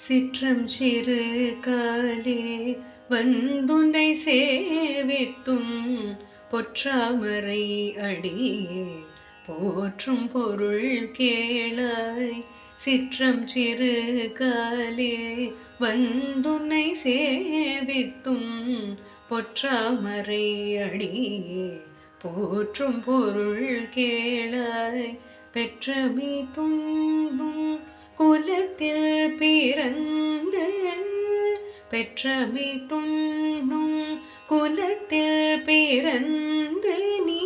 சிற்றம் சிறு காலே வந்துன்னை சேவித்தும் பொற்றாமரை அடியே போற்றும் பொருள் கேளாய். சிற்றம் சிறு காலே வந்துன்னை சேவித்தும் பொற்றாமரை அடியே போற்றும் பொருள் கேளாய். பெற்றமை துண்ணும் குலத்தில் பிறந்து பெற்றமை துண்ணும் குலத்தில் பிறந்து நீ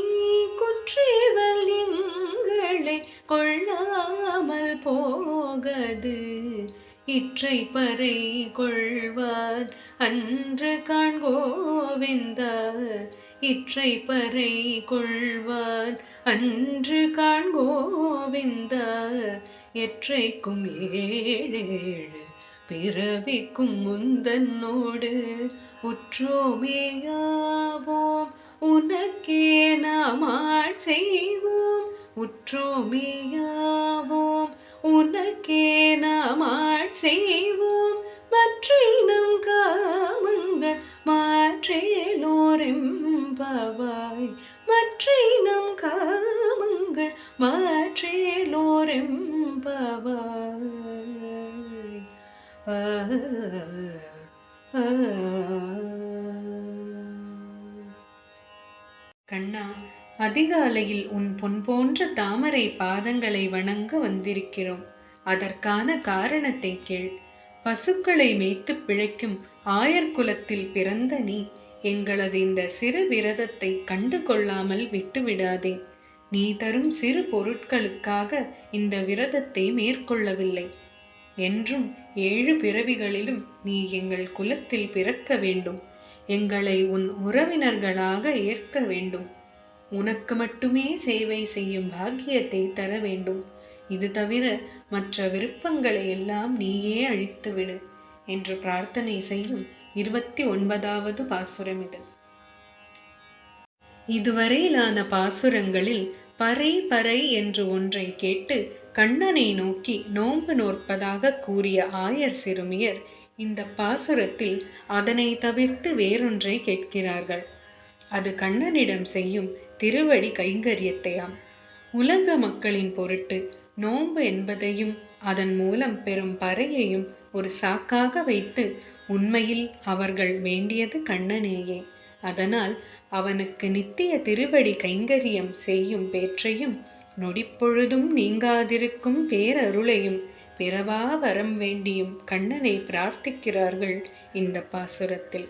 குற்றிவல் எங்களை கொள்ளாமல் போகது. இற்றை பறை கொள்வார் அன்று காண்கோவிந்தா. இற்றை பறை கொள்வார் அன்று காண்கோவிந்தா. எற்றைக்கும் ஏழேழு பிறவிக்கும் முந்தன்னோடு உற்றோமேயாவோம் உனக்கே நாமாள் செய்வோம். உற்றோமேயாவோம் உனக்கே நாமாள் செய்வோம். மற்றினம் காமங்கள் மாற்றேலோரெம்பாவாய். மற்றினம் காமங்கள் மாற்றேலோரெம்பாவாய். கண்ணா, அதிகாலையில் உன் பொன் போன்ற தாமரை பாதங்களை வணங்க வந்திருக்கிறோம். அதற்கான காரணத்தை கேள். பசுக்களை மேய்த்து பிழைக்கும் ஆயர் குலத்தில் பிறந்த நீ எங்களது இந்த சிறு விரதத்தை கண்டு கொள்ளாமல் விட்டுவிடாதே. நீ தரும் சிறு பொருட்களுக்காக இந்த விரதத்தை மேற்கொள்ளவில்லை. என்றும் 7 பிறவிகளிலும் நீ எங்கள் குலத்தில் பிறக்க வேண்டும். எங்களை உன் உறவினர்களாக ஏற்க வேண்டும். உனக்கு மட்டுமே சேவை செய்யும் பாக்கியத்தை தர வேண்டும். இது தவிர மற்ற விருப்பங்களை எல்லாம் நீயே அழித்துவிடு என்று பிரார்த்தனை செய்யும் 29வது பாசுரம் இது. இதுவரையிலான பாசுரங்களில் பறை பறை என்று ஒன்றை கேட்டு கண்ணனை நோக்கி நோன்பு நோற்பதாக கூறிய ஆயர் சிறுமியர் இந்த பாசுரத்தில் அதனை தவிர்த்து வேறொன்றை கேட்கிறார்கள். அது கண்ணனிடம் செய்யும் திருவடி கைங்கரியத்தையாம். உலக மக்களின் பொருட்டு நோன்பு என்பதையும் அதன் மூலம் பெறும் பறையையும் ஒரு சாக்காக வைத்து உண்மையில் அவர்கள் வேண்டியது கண்ணனேயே. அதனால் அவனுக்கு நித்திய திருவடி கைங்கரியம் செய்யும் பேற்றையும் நொடிப்பொழுதும் நீங்காதிருக்கும் பேரருளையும் பிறவா வரம் வேண்டியும் கண்ணனை பிரார்த்திக்கிறார்கள் இந்த பாசுரத்தில்.